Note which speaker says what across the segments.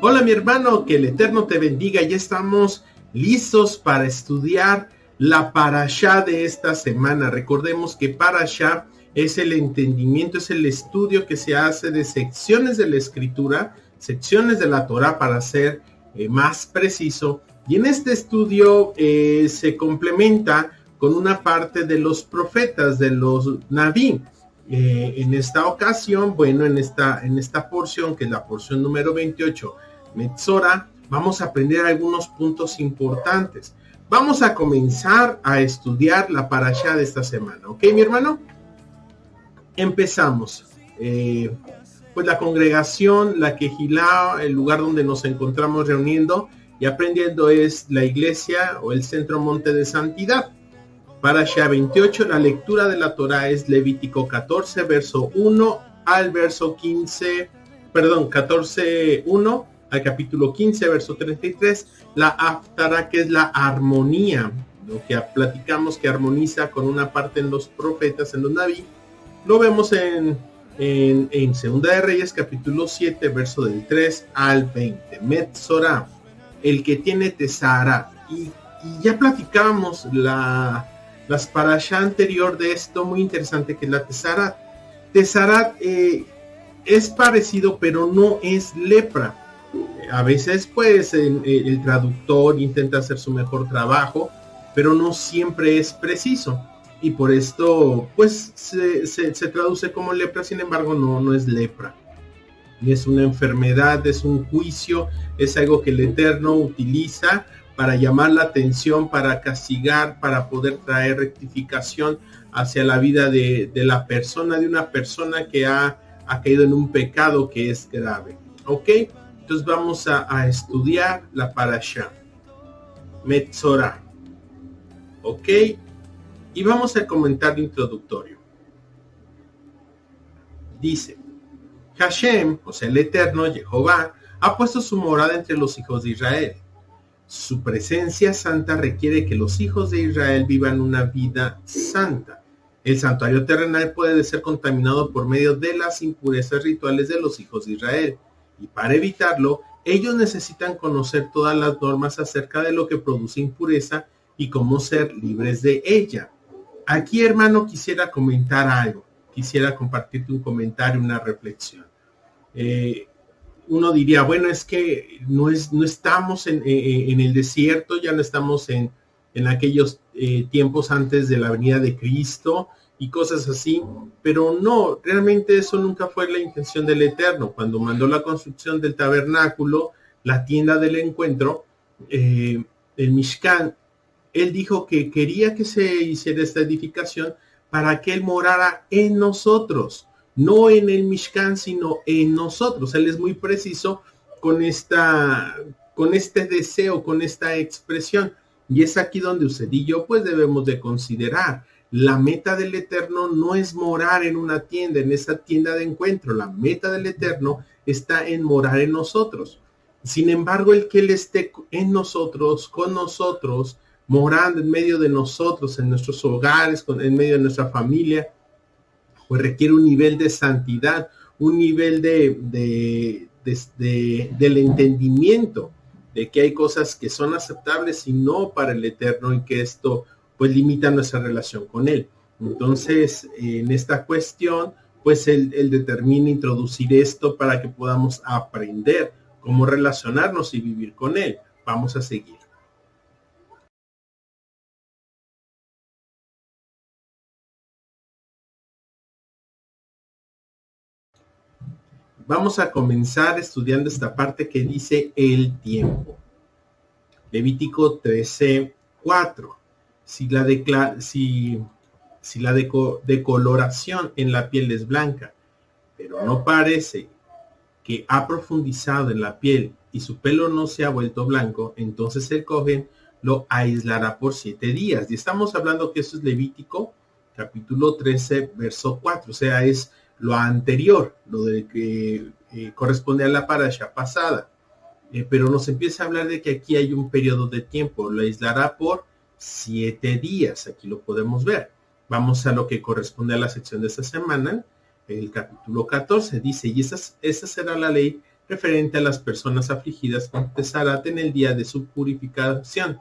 Speaker 1: Hola mi hermano, que el Eterno te bendiga. Ya estamos listos para estudiar la parashá de esta semana. Recordemos que parashá es el entendimiento, es el estudio que se hace de secciones de la escritura, secciones de la Torá para ser más preciso. Y en este estudio se complementa con una parte de los profetas, de los naví. En esta ocasión, bueno, en esta porción, que es la porción número 28, Metzora, vamos a aprender algunos puntos importantes. Vamos a comenzar a estudiar la parashá de esta semana, ¿ok, mi hermano? Empezamos. Pues la congregación, la Kehilá, el lugar donde nos encontramos reuniendo y aprendiendo es la iglesia o el centro monte de santidad. Parashá 28, la lectura de la Torá es Levítico 14, verso 1 al verso 15, perdón, 14, 1 al capítulo 15, verso 33, la Haftará, que es la armonía, lo que platicamos que armoniza con una parte en los profetas, en los naví, lo vemos en Segunda de Reyes, capítulo 7, verso del 3 al 20, Metzora, el que tiene Tesara, y ya platicamos las parashá anterior de esto, muy interesante, que es la Tesarat. Tesarat es parecido, pero no es lepra. A veces, pues, el traductor intenta hacer su mejor trabajo, pero no siempre es preciso. Y por esto, pues, se traduce como lepra, sin embargo, no es lepra. Y es una enfermedad, es un juicio, es algo que el Eterno utiliza para llamar la atención, para castigar, para poder traer rectificación hacia la vida de la persona, de una persona que ha caído en un pecado que es grave. ¿Ok? Entonces vamos a estudiar la parashá. Metzora. ¿Ok? Y vamos al comentario introductorio. Dice, Hashem, o sea el Eterno, Jehová, ha puesto su morada entre los hijos de Israel. Su presencia santa requiere que los hijos de Israel vivan una vida santa. El santuario terrenal puede ser contaminado por medio de las impurezas rituales de los hijos de Israel. Y para evitarlo, ellos necesitan conocer todas las normas acerca de lo que produce impureza y cómo ser libres de ella. Aquí, hermano, quisiera comentar algo. Quisiera compartirte un comentario, una reflexión. Uno diría, bueno, es que no estamos en el desierto, ya no estamos en aquellos tiempos antes de la venida de Cristo y cosas así, pero no, realmente eso nunca fue la intención del Eterno. Cuando mandó la construcción del tabernáculo, la tienda del encuentro, el Mishkan, él dijo que quería que se hiciera esta edificación para que él morara en nosotros. No en el Mishkan, sino en nosotros. Él es muy preciso con este deseo, con esta expresión. Y es aquí donde usted y yo pues debemos de considerar. La meta del Eterno no es morar en una tienda, en esa tienda de encuentro. La meta del Eterno está en morar en nosotros. Sin embargo, el que Él esté en nosotros, con nosotros, morando en medio de nosotros, en nuestros hogares, en medio de nuestra familia, pues requiere un nivel de santidad, un nivel del entendimiento de que hay cosas que son aceptables y no para el Eterno, y que esto pues limita nuestra relación con Él. Entonces, en esta cuestión, pues él determina introducir esto para que podamos aprender cómo relacionarnos y vivir con Él. Vamos a seguir. Vamos a comenzar estudiando esta parte que dice el tiempo. Levítico 13:4. Si la decoloración en la piel es blanca, pero no parece que ha profundizado en la piel y su pelo no se ha vuelto blanco, entonces el cohen lo aislará por 7 días. Y estamos hablando que eso es Levítico capítulo 13, verso 4. O sea, es lo anterior, lo de que corresponde a la parasha pasada. Pero nos empieza a hablar de que aquí hay un periodo de tiempo. Lo aislará por 7 días. Aquí lo podemos ver. Vamos a lo que corresponde a la sección de esta semana. El capítulo 14 dice, y esa será la ley referente a las personas afligidas con Tesarat en el día de su purificación.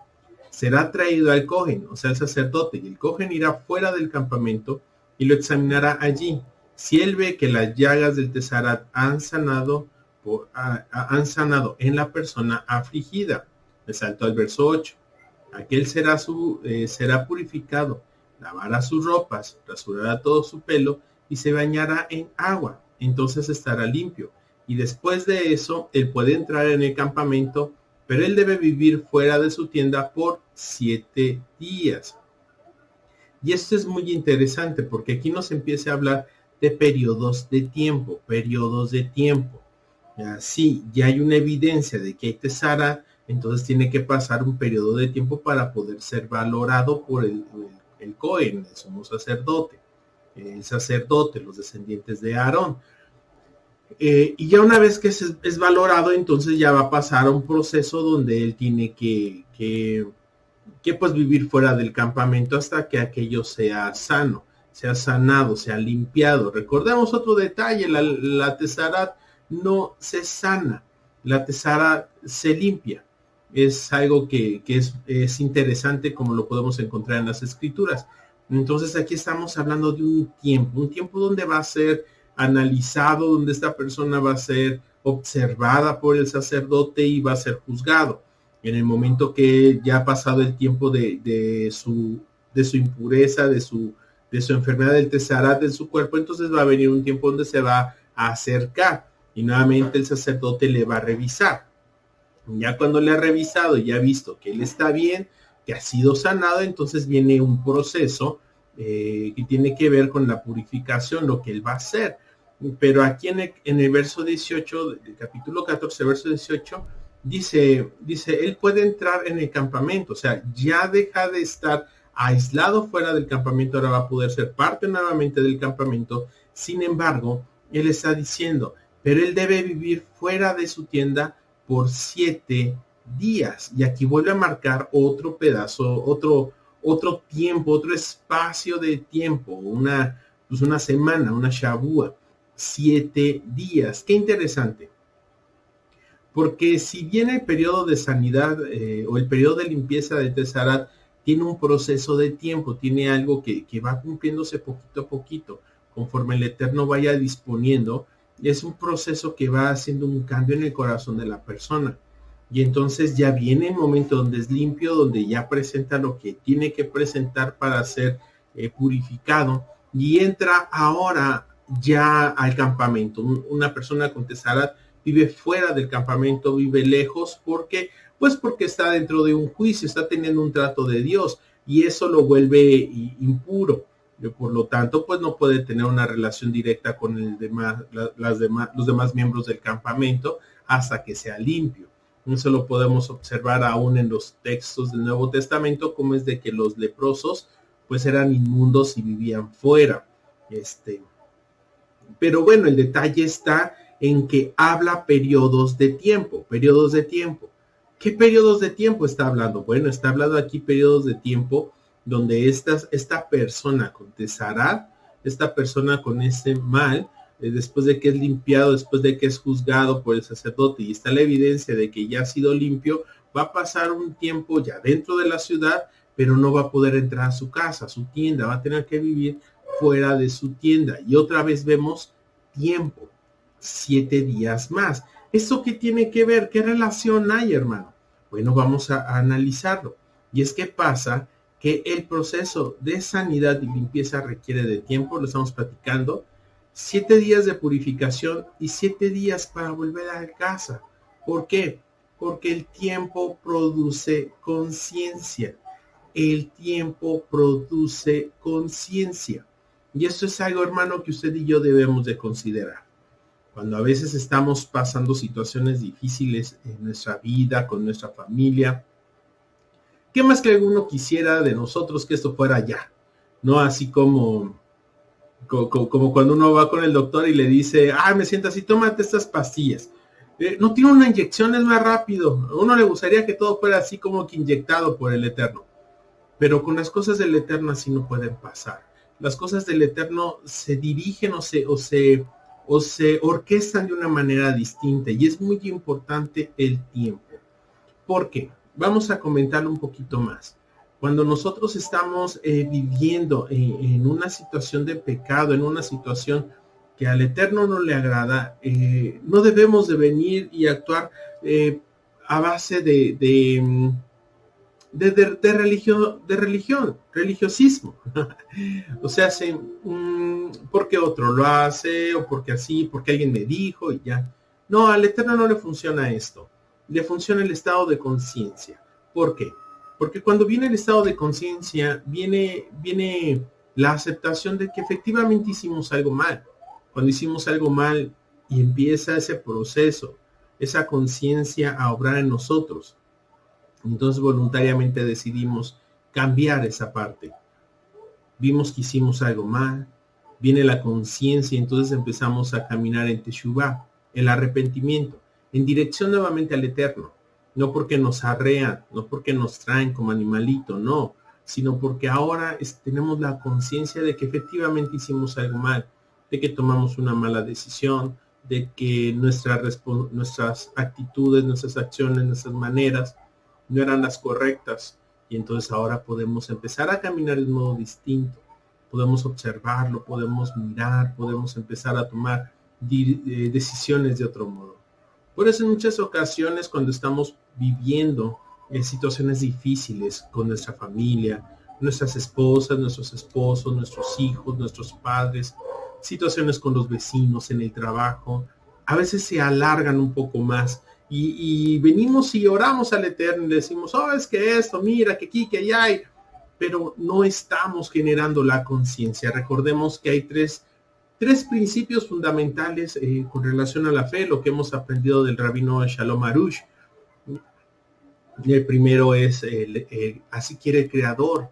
Speaker 1: Será traído al Cohen, o sea, el sacerdote, y el Cohen irá fuera del campamento y lo examinará allí. Si él ve que las llagas del Tesarat han sanado en la persona afligida. Me salto al verso 8. Aquel será purificado, lavará sus ropas, rasurará todo su pelo y se bañará en agua. Entonces estará limpio. Y después de eso, él puede entrar en el campamento, pero él debe vivir fuera de su tienda por 7 días. Y esto es muy interesante porque aquí nos empieza a hablar de periodos de tiempo. Sí, ya hay una evidencia de que hay Tesarat, entonces tiene que pasar un periodo de tiempo para poder ser valorado por el Cohen, el sumo sacerdote, los descendientes de Aarón. Y ya una vez que es valorado, entonces ya va a pasar a un proceso donde él tiene que pues vivir fuera del campamento hasta que aquello sea sano, sea sanado, sea limpiado. Recordemos otro detalle, la Tesarat no se sana, la Tesarat se limpia. Es algo que es interesante, como lo podemos encontrar en las escrituras. Entonces aquí estamos hablando de un tiempo donde va a ser analizado, donde esta persona va a ser observada por el sacerdote y va a ser juzgado. En el momento que ya ha pasado el tiempo de su impureza, de su enfermedad del Tesarat en su cuerpo, entonces va a venir un tiempo donde se va a acercar y nuevamente el sacerdote le va a revisar. Ya cuando le ha revisado y ha visto que él está bien, que ha sido sanado, entonces viene un proceso que tiene que ver con la purificación, lo que él va a hacer. Pero aquí en el verso 18, del capítulo 14, verso 18, dice, él puede entrar en el campamento, o sea, ya deja de estar aislado fuera del campamento, ahora va a poder ser parte nuevamente del campamento. Sin embargo, él está diciendo, pero él debe vivir fuera de su tienda por 7 días. Y aquí vuelve a marcar otro pedazo, otro tiempo, otro espacio de tiempo, una semana, una shavua, 7 días. Qué interesante. Porque si bien el periodo de sanidad o el periodo de limpieza de Tesarat tiene un proceso de tiempo, tiene algo que va cumpliéndose poquito a poquito, conforme el Eterno vaya disponiendo, es un proceso que va haciendo un cambio en el corazón de la persona. Y entonces ya viene el momento donde es limpio, donde ya presenta lo que tiene que presentar para ser purificado, y entra ahora ya al campamento. Una persona con Tesarat vive fuera del campamento, vive lejos, porque está dentro de un juicio, está teniendo un trato de Dios, y eso lo vuelve impuro. Por lo tanto, pues no puede tener una relación directa con los demás miembros del campamento hasta que sea limpio. Eso lo podemos observar aún en los textos del Nuevo Testamento, como es de que los leprosos pues eran inmundos y vivían fuera. Pero bueno, el detalle está en que habla periodos de tiempo. ¿Qué periodos de tiempo está hablando? Bueno, está hablando aquí periodos de tiempo donde esta persona con Tesarat, esta persona con este mal, después de que es limpiado, después de que es juzgado por el sacerdote y está la evidencia de que ya ha sido limpio, va a pasar un tiempo ya dentro de la ciudad, pero no va a poder entrar a su casa, a su tienda, va a tener que vivir fuera de su tienda. Y otra vez vemos tiempo, 7 días más. ¿Esto qué tiene que ver? ¿Qué relación hay, hermano? Bueno, vamos a analizarlo. Y es que pasa que el proceso de sanidad y limpieza requiere de tiempo, lo estamos platicando, 7 días de purificación y 7 días para volver a casa. ¿Por qué? Porque el tiempo produce conciencia. El tiempo produce conciencia. Y esto es algo, hermano, que usted y yo debemos de considerar. Cuando a veces estamos pasando situaciones difíciles en nuestra vida, con nuestra familia, ¿qué más que alguno quisiera de nosotros que esto fuera ya? No así como cuando uno va con el doctor y le dice, me siento así, tómate estas pastillas. No tiene una inyección, es más rápido. A uno le gustaría que todo fuera así como que inyectado por el Eterno. Pero con las cosas del Eterno así no pueden pasar. Las cosas del Eterno se dirigen o se o se orquestan de una manera distinta, y es muy importante el tiempo. ¿Por qué? Vamos a comentarlo un poquito más. Cuando nosotros estamos viviendo en una situación de pecado, en una situación que al Eterno no le agrada, no debemos de venir y actuar a base de religiosismo. O sea, porque otro lo hace, o porque así, porque alguien me dijo y ya. No, al Eterno no le funciona esto. Le funciona el estado de conciencia. ¿Por qué? Porque cuando viene el estado de conciencia, viene la aceptación de que efectivamente hicimos algo mal. Cuando hicimos algo mal y empieza ese proceso, esa conciencia a obrar en nosotros, entonces voluntariamente decidimos cambiar esa parte. Vimos que hicimos algo mal, viene la conciencia y entonces empezamos a caminar en Teshuvah, el arrepentimiento, en dirección nuevamente al Eterno. No porque nos arrean, no porque nos traen como animalito, no, sino porque ahora tenemos la conciencia de que efectivamente hicimos algo mal, de que tomamos una mala decisión, de que nuestras actitudes, nuestras acciones, nuestras maneras no eran las correctas, y entonces ahora podemos empezar a caminar de un modo distinto, podemos observarlo, podemos mirar, podemos empezar a tomar decisiones de otro modo. Por eso en muchas ocasiones cuando estamos viviendo situaciones difíciles con nuestra familia, nuestras esposas, nuestros esposos, nuestros hijos, nuestros padres, situaciones con los vecinos, en el trabajo, a veces se alargan un poco más y venimos y oramos al Eterno y le decimos, oh, es que esto, mira, que aquí, que allá hay, pero no estamos generando la conciencia. Recordemos que hay tres principios fundamentales con relación a la fe, lo que hemos aprendido del rabino Shalom Arush. El primero es, así quiere el Creador.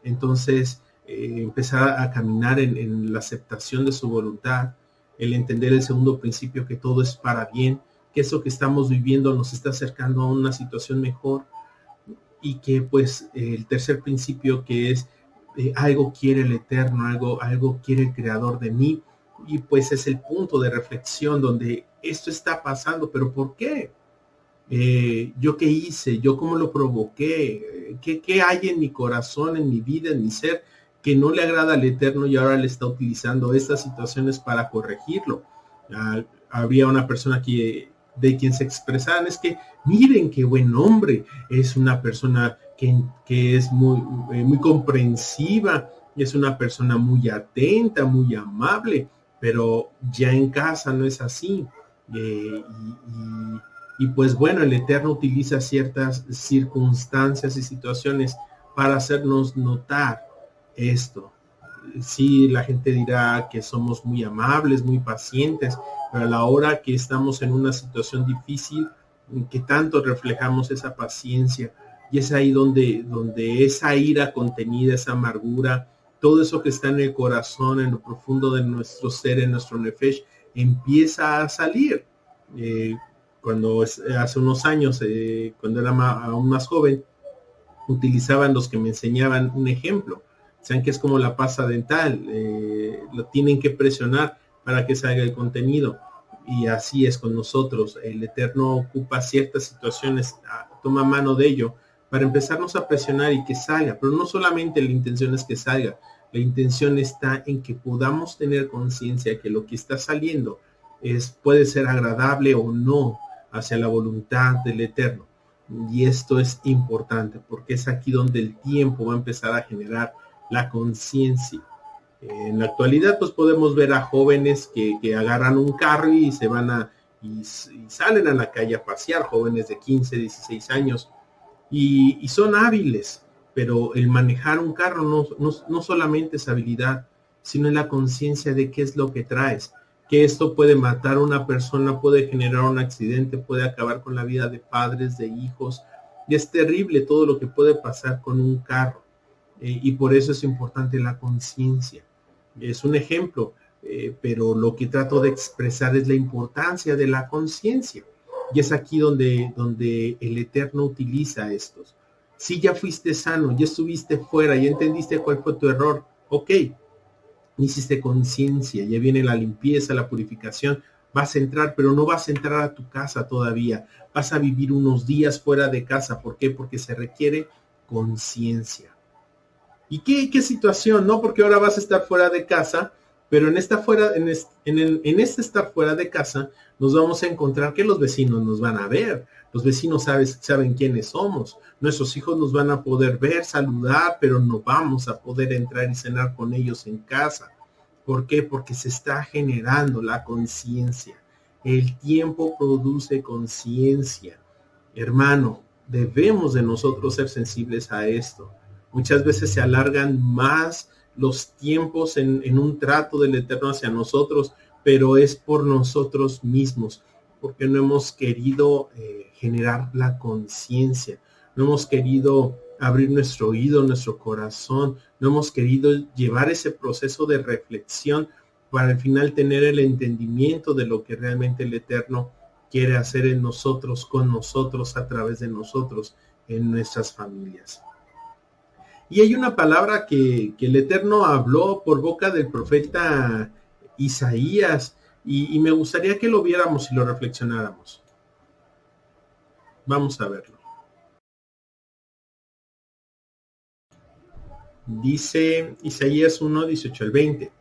Speaker 1: Entonces, empezar a caminar en la aceptación de su voluntad, el entender el segundo principio, que todo es para bien, que eso que estamos viviendo nos está acercando a una situación mejor, y que pues el tercer principio, que es algo quiere el Eterno, algo quiere el Creador de mí, y pues es el punto de reflexión donde esto está pasando, pero ¿por qué? ¿Yo qué hice? ¿Yo cómo lo provoqué? ¿Qué hay en mi corazón, en mi vida, en mi ser, que no le agrada al Eterno y ahora le está utilizando estas situaciones para corregirlo? Había una persona de quien se expresaban, es que miren qué buen hombre, es una persona que es muy comprensiva, es una persona muy atenta, muy amable, pero ya en casa no es así. Y pues bueno, el Eterno utiliza ciertas circunstancias y situaciones para hacernos notar esto. Sí, la gente dirá que somos muy amables, muy pacientes, pero a la hora que estamos en una situación difícil, que tanto reflejamos esa paciencia, y es ahí donde esa ira contenida, esa amargura, todo eso que está en el corazón, en lo profundo de nuestro ser, en nuestro nefesh, empieza a salir. Cuando hace unos años, cuando era aún más joven, utilizaban los que me enseñaban un ejemplo. Saben que es como la pasta dental, lo tienen que presionar para que salga el contenido, y así es con nosotros. El Eterno ocupa ciertas situaciones, toma mano de ello para empezarnos a presionar y que salga, pero no solamente la intención es que salga, la intención está en que podamos tener conciencia que lo que está saliendo puede ser agradable o no hacia la voluntad del Eterno. Y esto es importante porque es aquí donde el tiempo va a empezar a generar la conciencia. En la actualidad pues podemos ver a jóvenes que agarran un carro y se van y salen a la calle a pasear, jóvenes de 15, 16 años, y son hábiles, pero el manejar un carro no solamente es habilidad, sino es la conciencia de qué es lo que traes, que esto puede matar a una persona, puede generar un accidente, puede acabar con la vida de padres, de hijos, y es terrible todo lo que puede pasar con un carro. Y por eso es importante la conciencia. Es un ejemplo, pero lo que trato de expresar es la importancia de la conciencia. Y es aquí donde el Eterno utiliza estos. Si ya fuiste sano, ya estuviste fuera, ya entendiste cuál fue tu error, ok, hiciste conciencia, ya viene la limpieza, la purificación, vas a entrar, pero no vas a entrar a tu casa todavía, vas a vivir unos días fuera de casa. ¿Por qué? Porque se requiere conciencia. ¿Y qué situación? No, porque ahora vas a estar fuera de casa, pero en este estar fuera de casa nos vamos a encontrar que los vecinos nos van a ver, los vecinos saben quiénes somos, nuestros hijos nos van a poder ver, saludar, pero no vamos a poder entrar y cenar con ellos en casa. ¿Por qué? Porque se está generando la conciencia. El tiempo produce conciencia. Hermano, debemos de nosotros ser sensibles a esto. Muchas veces se alargan más los tiempos en un trato del Eterno hacia nosotros, pero es por nosotros mismos, porque no hemos querido generar la conciencia, no hemos querido abrir nuestro oído, nuestro corazón, no hemos querido llevar ese proceso de reflexión para al final tener el entendimiento de lo que realmente el Eterno quiere hacer en nosotros, con nosotros, a través de nosotros, en nuestras familias. Y hay una palabra que el Eterno habló por boca del profeta Isaías, y me gustaría que lo viéramos y lo reflexionáramos. Vamos a verlo. Dice Isaías 1, 18 al 20.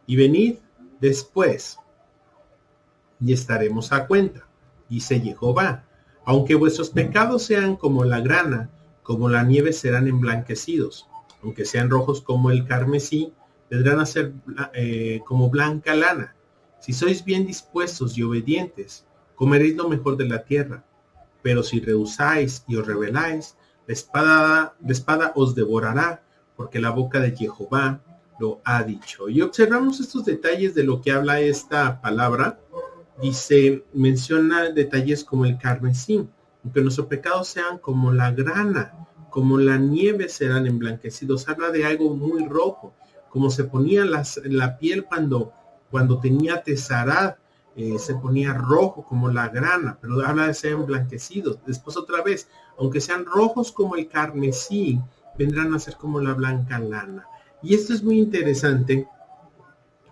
Speaker 1: Y venid después, y estaremos a cuenta, dice Jehová. Aunque vuestros pecados sean como la grana, como la nieve serán emblanquecidos. Aunque sean rojos como el carmesí, vendrán a ser como blanca lana. Si sois bien dispuestos y obedientes, comeréis lo mejor de la tierra. Pero si rehusáis y os rebeláis, la espada os devorará, porque la boca de Jehová lo ha dicho. Y observamos estos detalles de lo que habla esta palabra. Dice, menciona detalles como el carmesí, aunque nuestros pecados sean como la grana, como la nieve serán emblanquecidos. Habla de algo muy rojo, como se ponía la piel cuando tenía tesarat, se ponía rojo como la grana, pero habla de ser emblanquecidos. Después otra vez, aunque sean rojos como el carmesí, vendrán a ser como la blanca lana. Y esto es muy interesante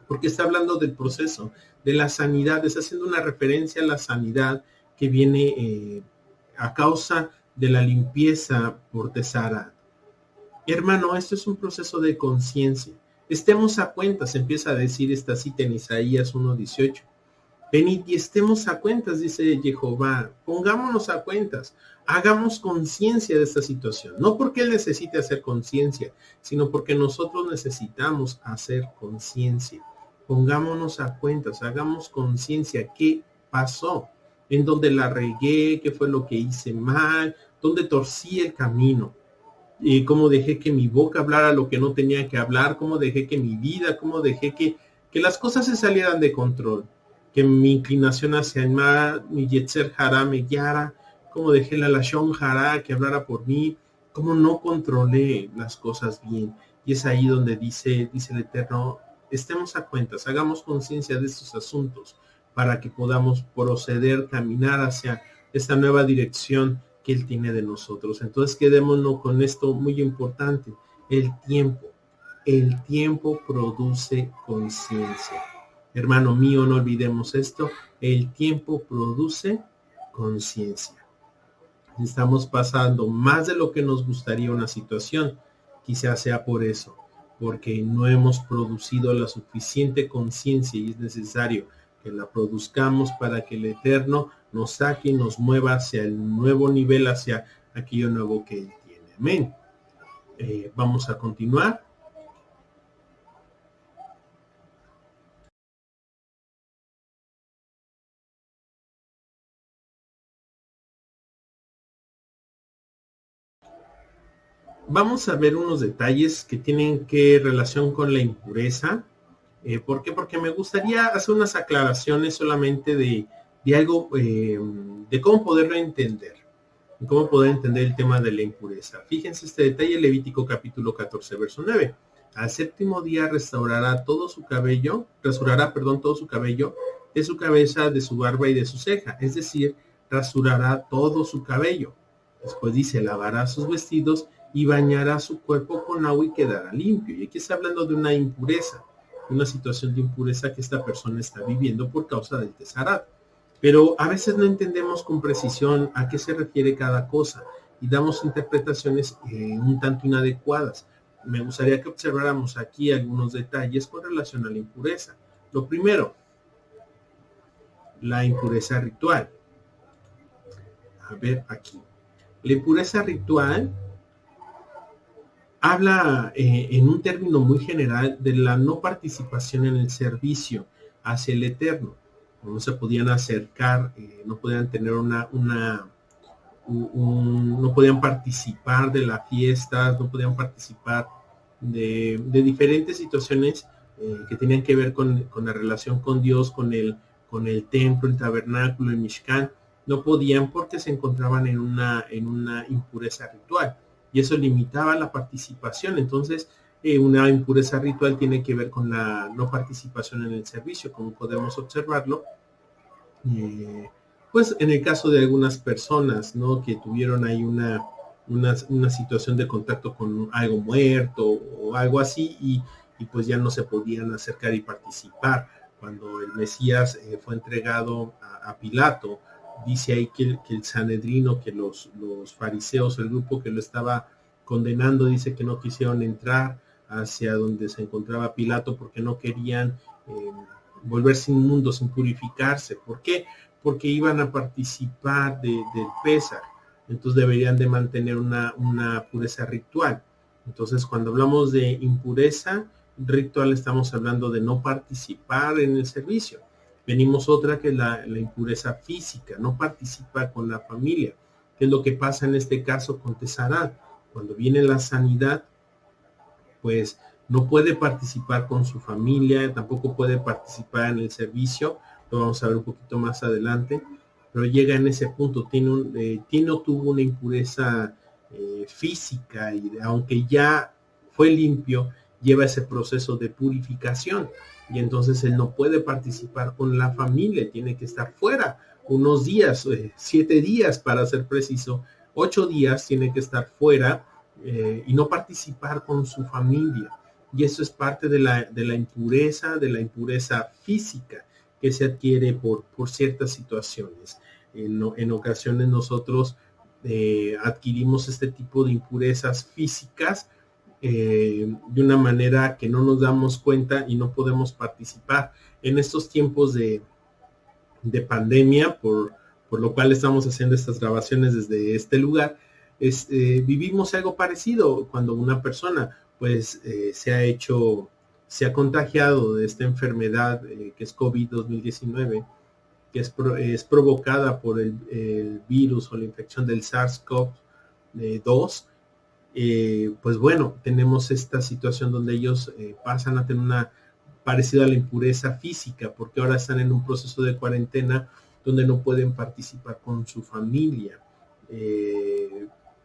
Speaker 1: porque está hablando del proceso de la sanidad, está haciendo una referencia a la sanidad que viene a causa de la limpieza por tesarat. Hermano, esto es un proceso de conciencia. Estemos a cuentas, empieza a decir esta cita en Isaías 1:18. Venid y estemos a cuentas, dice Jehová, pongámonos a cuentas, hagamos conciencia de esta situación, no porque Él necesite hacer conciencia, sino porque nosotros necesitamos hacer conciencia. Pongámonos a cuentas, hagamos conciencia, qué pasó, en dónde la regué, qué fue lo que hice mal, dónde torcí el camino, y cómo dejé que mi boca hablara lo que no tenía que hablar, cómo dejé que mi vida, cómo dejé que las cosas se salieran de control, que mi inclinación hacia el mal, mi Yetzer Hará me guiara, cómo dejé la Lashon Hará que hablara por mí, cómo no controlé las cosas bien. Y es ahí donde dice el Eterno, estemos a cuentas, hagamos conciencia de estos asuntos para que podamos proceder, caminar hacia esta nueva dirección que Él tiene de nosotros. Entonces quedémonos con esto muy importante, el tiempo produce conciencia. Hermano mío, no olvidemos esto, el tiempo produce conciencia. Estamos pasando más de lo que nos gustaría una situación, quizás sea por eso, porque no hemos producido la suficiente conciencia y es necesario que la produzcamos para que el Eterno nos saque y nos mueva hacia el nuevo nivel, hacia aquello nuevo que Él tiene. Amén. Vamos a continuar. Vamos a ver unos detalles que tienen relación con la impureza. ¿Por qué? Porque me gustaría hacer unas aclaraciones solamente de algo, de cómo poderlo entender. Cómo poder entender el tema de la impureza. Fíjense este detalle, Levítico capítulo 14, verso 9. Al séptimo día rasurará todo su cabello de su cabeza, de su barba y de su ceja. Es decir, rasurará todo su cabello. Después dice, lavará sus vestidos y bañará su cuerpo con agua y quedará limpio. Y aquí está hablando de una impureza. una situación de impureza que esta persona está viviendo por causa del tezarat. Pero a veces no entendemos con precisión a qué se refiere cada cosa y damos interpretaciones un tanto inadecuadas. Me gustaría que observáramos aquí algunos detalles con relación a la impureza. Lo primero, la impureza ritual. A ver aquí. La impureza ritual habla en un término muy general de la no participación en el servicio hacia el Eterno. No se podían acercar, no podían tener no podían participar de las fiestas, no podían participar de diferentes situaciones que tenían que ver con la relación con Dios, con el templo, el tabernáculo, el Mishkan. No podían porque se encontraban en una impureza ritual y eso limitaba la participación. Entonces, una impureza ritual tiene que ver con la no participación en el servicio, como podemos observarlo. Pues en el caso de algunas personas, ¿no? Que tuvieron ahí una situación de contacto con algo muerto o algo así y pues ya no se podían acercar y participar. Cuando el Mesías fue entregado a Pilato, dice ahí que el Sanedrino, que los fariseos, el grupo que lo estaba condenando, dice que no quisieron entrar hacia donde se encontraba Pilato porque no querían volverse inmundos, sin purificarse. ¿Por qué? Porque iban a participar del Pésar. Entonces deberían de mantener una pureza ritual. Entonces cuando hablamos de impureza ritual estamos hablando de no participar en el servicio. Venimos otra que es la impureza física, no participar con la familia, que es lo que pasa en este caso con Tezarat. Cuando viene la sanidad, pues no puede participar con su familia, tampoco puede participar en el servicio, lo vamos a ver un poquito más adelante, pero llega en ese punto, tiene o tuvo una impureza física y aunque ya fue limpio, lleva ese proceso de purificación y entonces él no puede participar con la familia, tiene que estar fuera unos días, 7 días para ser preciso, 8 días tiene que estar fuera y no participar con su familia. Y eso es parte de la impureza física que se adquiere por ciertas situaciones. En ocasiones nosotros adquirimos este tipo de impurezas físicas de una manera que no nos damos cuenta y no podemos participar. En estos tiempos de pandemia, por lo cual estamos haciendo estas grabaciones desde este lugar, vivimos algo parecido cuando una persona pues se ha contagiado de esta enfermedad que es COVID-2019, que es provocada por el virus o la infección del SARS-CoV-2. Pues bueno, tenemos esta situación donde ellos pasan a tener una parecida a la impureza física, porque ahora están en un proceso de cuarentena donde no pueden participar con su familia,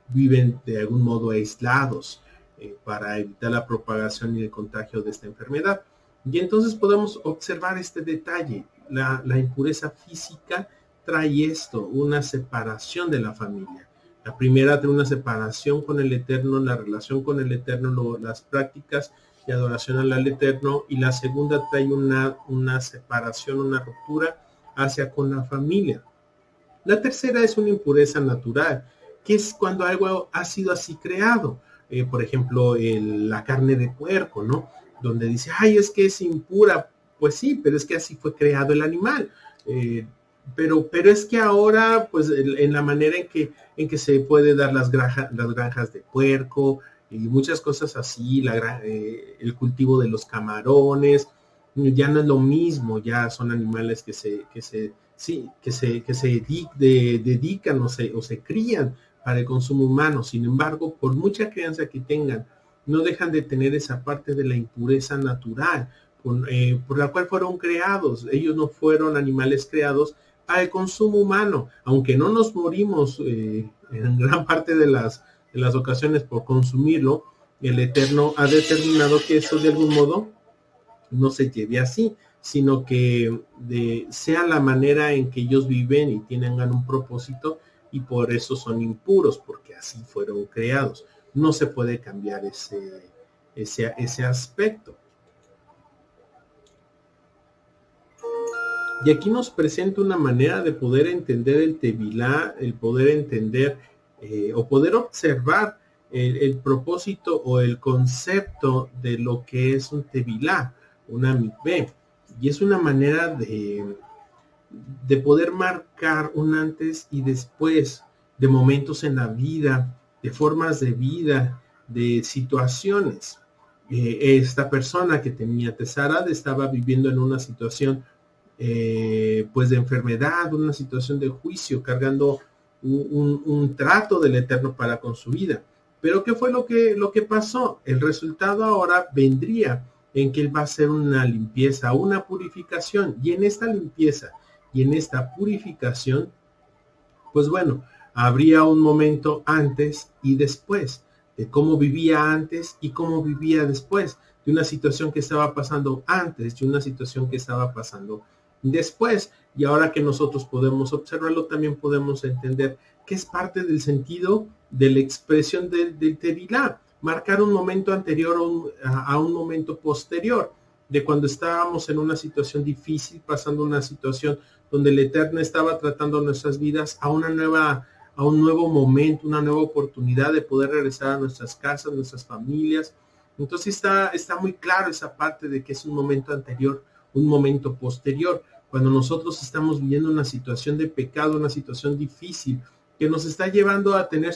Speaker 1: viven de algún modo aislados para evitar la propagación y el contagio de esta enfermedad. Y entonces podemos observar este detalle, la impureza física trae esto, una separación de la familia. La primera trae una separación con el Eterno, la relación con el Eterno, las prácticas de adoración al Eterno, y la segunda trae una separación, una ruptura hacia con la familia. La tercera es una impureza natural, que es cuando algo ha sido así creado. Por ejemplo, la carne de puerco, ¿no? Donde dice, ay, es que es impura. Pues sí, pero es que así fue creado el animal. Pero es que ahora, pues en la manera en que se puede dar las granjas de puerco y muchas cosas así, el cultivo de los camarones, ya no es lo mismo, ya son animales que se dedican o se crían para el consumo humano. Sin embargo, por mucha crianza que tengan, no dejan de tener esa parte de la impureza natural por la cual fueron creados. Ellos no fueron animales creados para el consumo humano, aunque no nos morimos en gran parte de las ocasiones por consumirlo. El Eterno ha determinado que eso de algún modo no se lleve así, sino que sea la manera en que ellos viven y tengan un propósito, y por eso son impuros, porque así fueron creados. No se puede cambiar ese aspecto. Y aquí nos presenta una manera de poder entender el Tevilá, el poder entender o poder observar el propósito o el concepto de lo que es un Tevilá, una mikvé. Y es una manera de poder marcar un antes y después de momentos en la vida, de formas de vida, de situaciones. Esta persona que tenía Tessarad estaba viviendo en una situación pues de enfermedad, una situación de juicio, cargando un trato del Eterno para con su vida. Pero ¿qué fue lo que pasó? El resultado ahora vendría en que él va a hacer una limpieza, una purificación, y en esta limpieza y en esta purificación, pues bueno, habría un momento antes y después, de cómo vivía antes y cómo vivía después, de una situación que estaba pasando antes y una situación que estaba pasando después. Y ahora que nosotros podemos observarlo, también podemos entender que es parte del sentido de la expresión del Tevilá, marcar un momento anterior a un momento posterior, de cuando estábamos en una situación difícil, pasando una situación donde el Eterno estaba tratando nuestras vidas a un nuevo momento, una nueva oportunidad de poder regresar a nuestras casas, nuestras familias. Entonces está muy claro esa parte de que es un momento anterior, un momento posterior. Cuando nosotros estamos viviendo una situación de pecado, una situación difícil, que nos está llevando a tener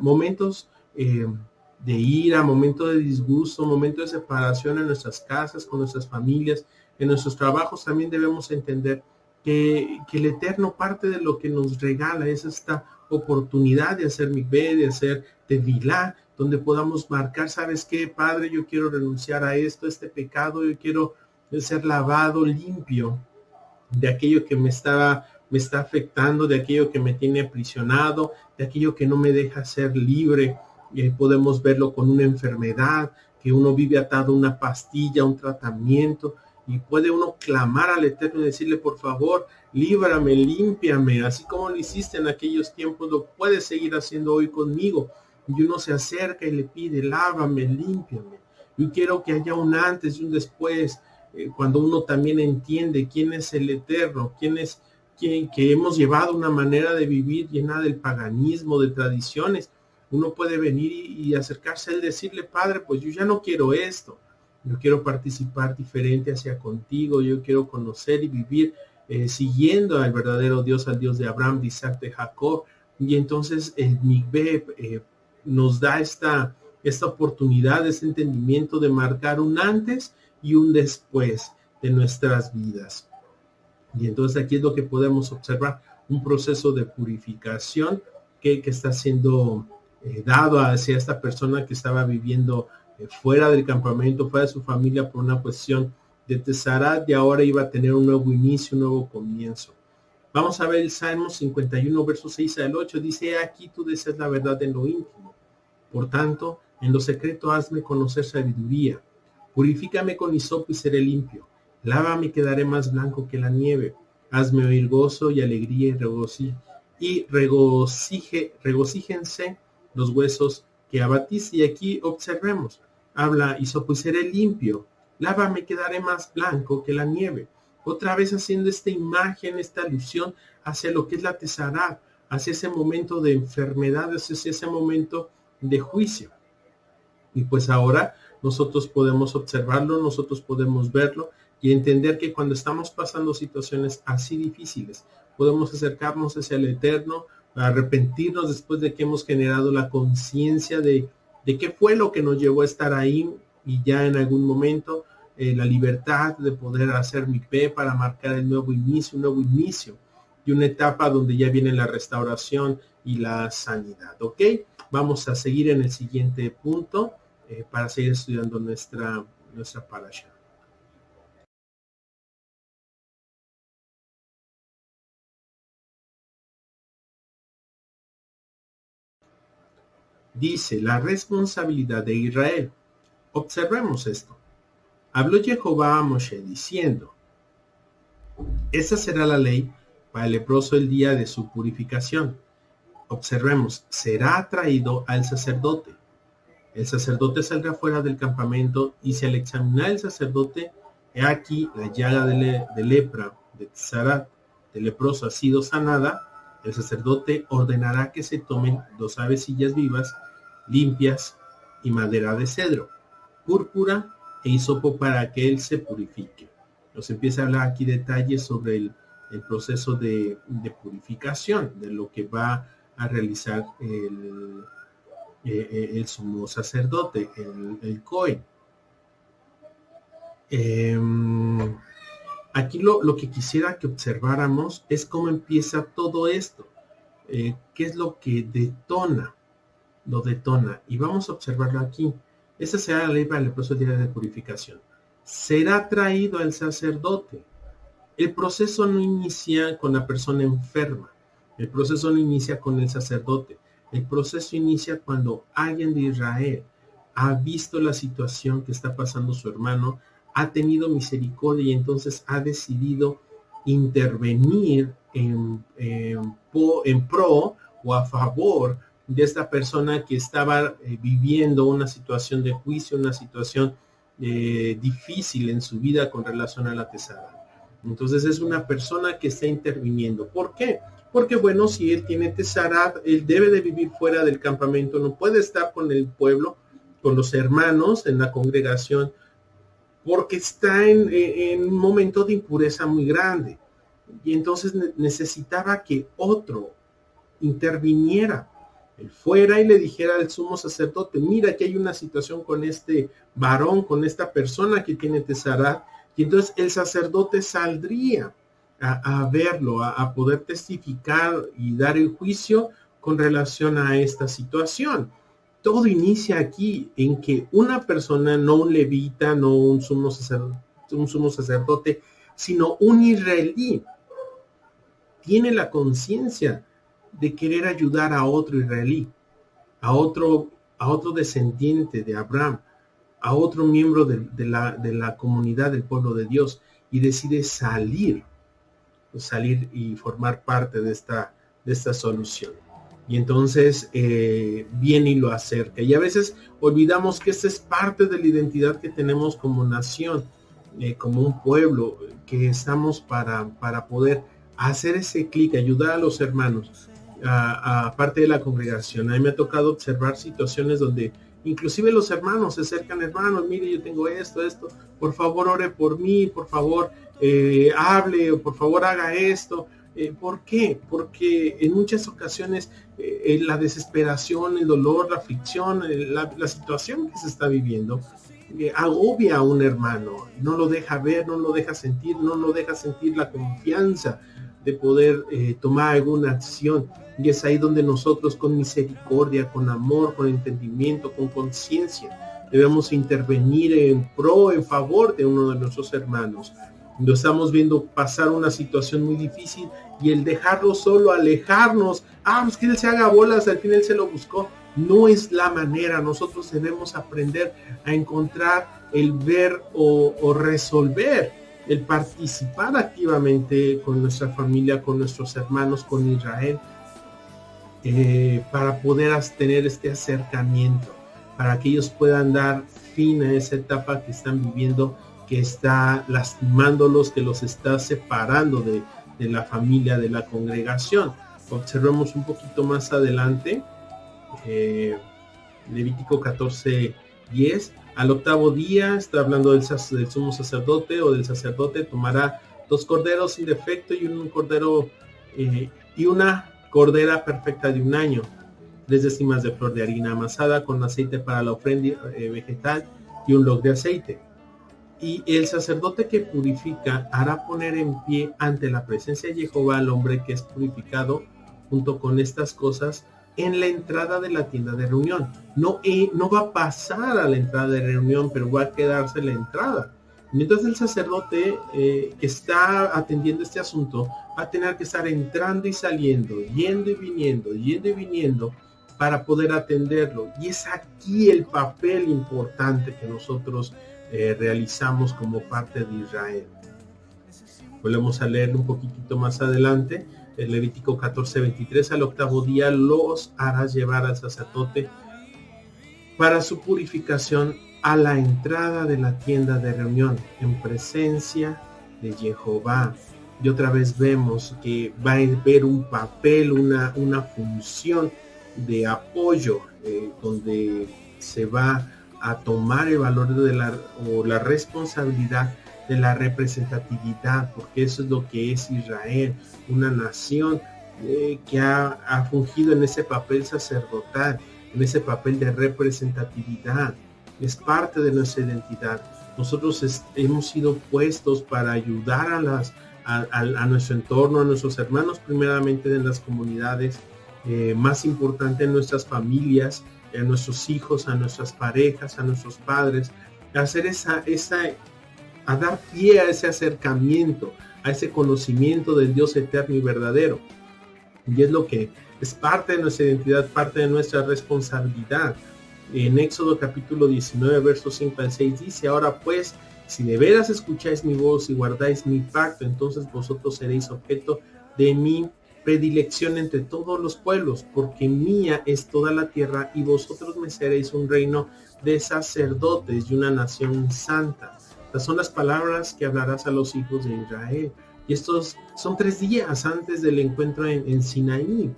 Speaker 1: momentos de ira, momentos de disgusto, momentos de separación en nuestras casas, con nuestras familias, en nuestros trabajos, también debemos entender que el Eterno, parte de lo que nos regala es esta oportunidad de hacer mikvé, de hacer tevilá, donde podamos marcar, ¿sabes qué, Padre? Yo quiero renunciar a esto, este pecado, yo quiero ser lavado, limpio de aquello que me está afectando, de aquello que me tiene aprisionado, de aquello que no me deja ser libre. Podemos verlo con una enfermedad, que uno vive atado a una pastilla, un tratamiento, y puede uno clamar al Eterno y decirle, por favor, líbrame, límpiame, así como lo hiciste en aquellos tiempos, lo puedes seguir haciendo hoy conmigo. Y uno se acerca y le pide, lávame, límpiame. Yo quiero que haya un antes y un después, cuando uno también entiende quién es el Eterno, que hemos llevado una manera de vivir llena del paganismo, de tradiciones. Uno puede venir y acercarse a él, decirle, Padre, pues yo ya no quiero esto. Yo quiero participar diferente hacia contigo. Yo quiero conocer y vivir siguiendo al verdadero Dios, al Dios de Abraham, de Isaac, de Jacob. Y entonces el mikvé nos da esta oportunidad, este entendimiento de marcar un antes y un después de nuestras vidas. Y entonces aquí es lo que podemos observar, un proceso de purificación que está siendo dado hacia esta persona que estaba viviendo fuera del campamento, fuera de su familia por una cuestión de Tessarad, y ahora iba a tener un nuevo inicio, un nuevo comienzo. Vamos a ver el Salmo 51, versos 6 al 8. Dice, aquí tú deseas la verdad en lo íntimo. Por tanto, en lo secreto hazme conocer sabiduría. Purifícame con hisopo y seré limpio. Lávame y quedaré más blanco que la nieve. Hazme oír gozo y alegría y regocíjense los huesos que abatiste. Y aquí observemos, habla hisopo y seré limpio. Lávame y quedaré más blanco que la nieve. Otra vez haciendo esta imagen, esta alusión hacia lo que es la Tessará, hacia ese momento de enfermedad, hacia ese momento de juicio. Y pues ahora nosotros podemos observarlo, nosotros podemos verlo y entender que cuando estamos pasando situaciones así difíciles, podemos acercarnos hacia el Eterno, arrepentirnos después de que hemos generado la conciencia de qué fue lo que nos llevó a estar ahí, y ya en algún momento la libertad de poder hacer mikvé para marcar el nuevo inicio, un nuevo inicio y una etapa donde ya viene la restauración y la sanidad. ¿Ok? Vamos a seguir en el siguiente punto para seguir estudiando nuestra parasha. Dice, la responsabilidad de Israel. Observemos esto. Habló Jehová a Moshe diciendo, esta será la ley para el leproso el día de su purificación. Observemos, será traído al sacerdote. El sacerdote saldrá fuera del campamento y si al examinar el sacerdote, he aquí la llaga de lepra de Tzarat del leproso ha sido sanada, el sacerdote ordenará que se tomen 2 avecillas vivas, limpias y madera de cedro, púrpura e hisopo para que él se purifique. Nos empieza a hablar aquí detalles sobre el proceso de purificación, de lo que va a realizar el sumo sacerdote, el Cohen. Aquí lo que quisiera que observáramos es cómo empieza todo esto. ¿Qué es lo que detona? Lo detona. Y vamos a observarlo aquí. Esta será la ley para el leproso día de purificación. Será traído al sacerdote. El proceso no inicia con la persona enferma. El proceso no inicia con el sacerdote. El proceso inicia cuando alguien de Israel ha visto la situación que está pasando su hermano, ha tenido misericordia y entonces ha decidido intervenir en pro o a favor de esta persona que estaba viviendo una situación de juicio, una situación difícil en su vida con relación a la Tzarat. Entonces es una persona que está interviniendo. ¿Por qué? Porque bueno, si él tiene Tzarat, él debe de vivir fuera del campamento, no puede estar con el pueblo, con los hermanos en la congregación, porque está en un momento de impureza muy grande. Y entonces necesitaba que otro interviniera. Él fuera y le dijera al sumo sacerdote, mira que hay una situación con este varón, con esta persona que tiene Tzarat, y entonces el sacerdote saldría a verlo, a poder testificar y dar el juicio con relación a esta situación. Todo inicia aquí en que una persona, no un levita, no un sumo sacerdote, sino un israelí, tiene la conciencia de querer ayudar a otro israelí, a otro descendiente de Abraham, a otro miembro de la comunidad del pueblo de Dios, y decide salir y formar parte de esta solución. Y entonces viene y lo acerca. Y a veces olvidamos que esta es parte de la identidad que tenemos como nación, como un pueblo, que estamos para poder hacer ese clic, ayudar a los hermanos, a parte de la congregación. A mí me ha tocado observar situaciones donde inclusive los hermanos se acercan, hermanos, mire, yo tengo esto, por favor ore por mí, por favor hable, o por favor haga esto. ¿Por qué? Porque en muchas ocasiones la desesperación, el dolor, la aflicción, la situación que se está viviendo agobia a un hermano, no lo deja ver, no lo deja sentir la confianza de poder tomar alguna acción. Y es ahí donde nosotros, con misericordia, con amor, con entendimiento, con conciencia, debemos intervenir en favor de uno de nuestros hermanos. Lo estamos viendo pasar una situación muy difícil y el dejarlo solo, alejarnos, pues que él se haga bolas, al final se lo buscó, no es la manera. Nosotros debemos aprender a encontrar el ver o resolver, el participar activamente con nuestra familia, con nuestros hermanos, con Israel, para poder tener este acercamiento, para que ellos puedan dar fin a esa etapa que están viviendo, que está lastimándolos, que los está separando de la familia, de la congregación. Observemos un poquito más adelante, Levítico 14:10. Al 8º día, está hablando del sumo sacerdote o del sacerdote, tomará 2 corderos sin defecto y un cordero y una cordera perfecta de 1 año, 3 décimas de flor de harina amasada con aceite para la ofrenda vegetal y un log de aceite. Y el sacerdote que purifica hará poner en pie ante la presencia de Jehová al hombre que es purificado junto con estas cosas en la entrada de la tienda de reunión. No va a pasar a la entrada de reunión, pero va a quedarse en la entrada. Mientras el sacerdote que está atendiendo este asunto va a tener que estar entrando y saliendo, yendo y viniendo para poder atenderlo. Y es aquí el papel importante que nosotros realizamos como parte de Israel. Volvemos a leer un poquitito más adelante, el Levítico 14:23. Al 8º día los harás llevar al sacerdote para su purificación a la entrada de la tienda de reunión, en presencia de Jehová. y otra vez vemos que va a haber un papel, una función de apoyo, donde se va a tomar el valor de la responsabilidad de la representatividad, porque eso es lo que es Israel, una nación que ha fungido en ese papel sacerdotal, en ese papel de representatividad. Es parte de nuestra identidad. Nosotros hemos sido puestos para ayudar a nuestro entorno, a nuestros hermanos, primeramente en las comunidades, más importante en nuestras familias, a nuestros hijos, a nuestras parejas, a nuestros padres, a hacer a dar pie a ese acercamiento, a ese conocimiento del Dios eterno y verdadero. Y es lo que es parte de nuestra identidad, parte de nuestra responsabilidad. En Éxodo capítulo 19, versos 5 al 6 dice: ahora pues, si de veras escucháis mi voz y guardáis mi pacto, entonces vosotros seréis objeto de mi predilección entre todos los pueblos, porque mía es toda la tierra, y vosotros me seréis un reino de sacerdotes y una nación santa. Estas son las palabras que hablarás a los hijos de Israel. Y estos son 3 días antes del encuentro en Sinaí.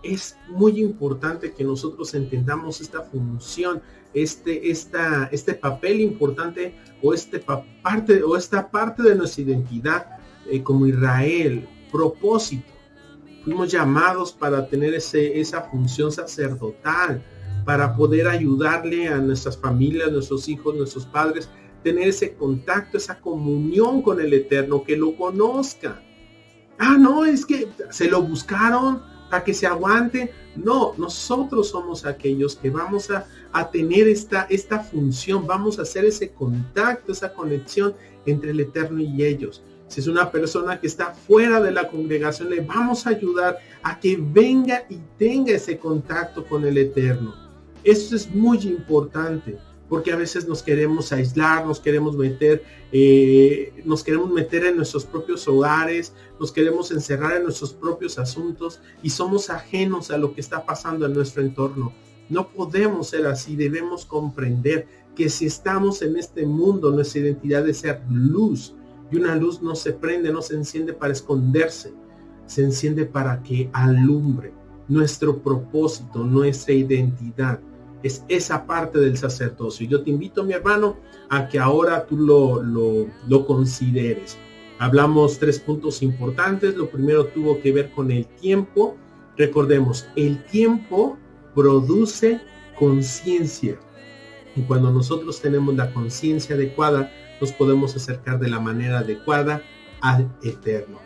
Speaker 1: Es muy importante que nosotros entendamos esta función, este papel importante, o esta parte de nuestra identidad como Israel, propósito. Fuimos llamados para tener esa función sacerdotal, para poder ayudarle a nuestras familias, nuestros hijos, nuestros padres, tener ese contacto, esa comunión con el Eterno, que lo conozcan. No, es que se lo buscaron para que se aguante. No, nosotros somos aquellos que vamos a tener esta función, vamos a hacer ese contacto, esa conexión entre el Eterno y ellos. Si es una persona que está fuera de la congregación, le vamos a ayudar a que venga y tenga ese contacto con el Eterno. Eso es muy importante, porque a veces nos queremos aislar, nos queremos meter en nuestros propios hogares, nos queremos encerrar en nuestros propios asuntos y somos ajenos a lo que está pasando en nuestro entorno. No podemos ser así. Debemos comprender que si estamos en este mundo, nuestra identidad es ser luz, y una luz no se prende, no se enciende para esconderse, se enciende para que alumbre. Nuestro propósito, nuestra identidad es esa parte del sacerdocio. Yo te invito, mi hermano, a que ahora tú lo consideres. Hablamos 3 puntos importantes. Lo primero tuvo que ver con el tiempo. Recordemos, el tiempo produce conciencia. Y cuando nosotros tenemos la conciencia adecuada, nos podemos acercar de la manera adecuada al Eterno.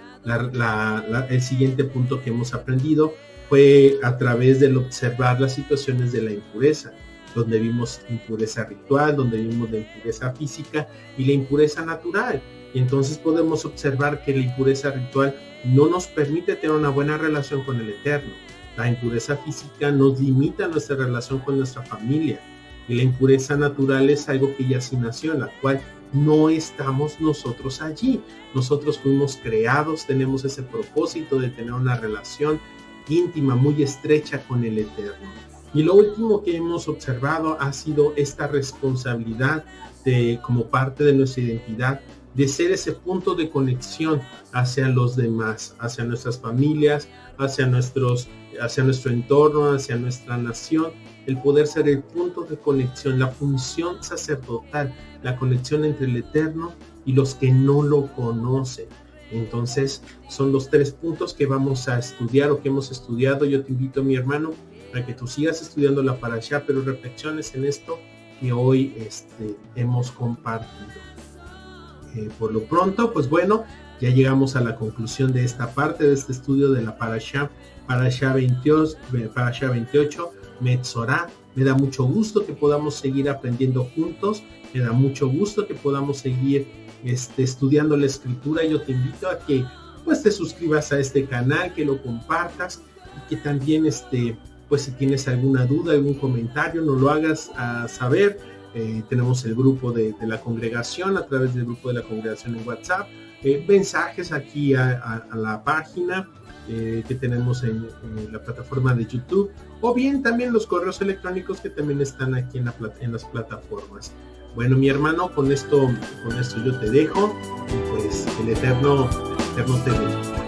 Speaker 1: El siguiente punto que hemos aprendido fue a través del observar las situaciones de la impureza, donde vimos impureza ritual, donde vimos la impureza física y la impureza natural. Y entonces podemos observar que la impureza ritual no nos permite tener una buena relación con el Eterno. La impureza física nos limita nuestra relación con nuestra familia. Y la impureza natural es algo que ya sí nació, en la cual no estamos nosotros allí. Nosotros fuimos creados, tenemos ese propósito de tener una relación íntima, muy estrecha con el Eterno. Y lo último que hemos observado ha sido esta responsabilidad como parte de nuestra identidad, de ser ese punto de conexión hacia los demás, hacia nuestras familias, hacia nuestro entorno, hacia nuestra nación. El poder ser el punto de conexión, la función sacerdotal, la conexión entre el Eterno y los que no lo conocen. Entonces son los 3 puntos que vamos a estudiar, o que hemos estudiado. Yo te invito, mi hermano, a que tú sigas estudiando la parashá, pero reflexiones en esto que hoy hemos compartido. Por lo pronto, pues bueno, ya llegamos a la conclusión de esta parte de este estudio de la parashá 28, Metzorá. Me da mucho gusto que podamos seguir aprendiendo juntos, me da mucho gusto que podamos seguir estudiando la escritura. Yo te invito a que pues te suscribas a este canal, que lo compartas, y que también pues si tienes alguna duda, algún comentario, nos lo hagas saber. Tenemos el grupo de la congregación, a través del grupo de la congregación en WhatsApp, mensajes aquí a la página que tenemos en la plataforma de YouTube, o bien también los correos electrónicos que también están aquí en las plataformas. Bueno, mi hermano, con esto yo te dejo, y pues el Eterno Eterno te bendiga.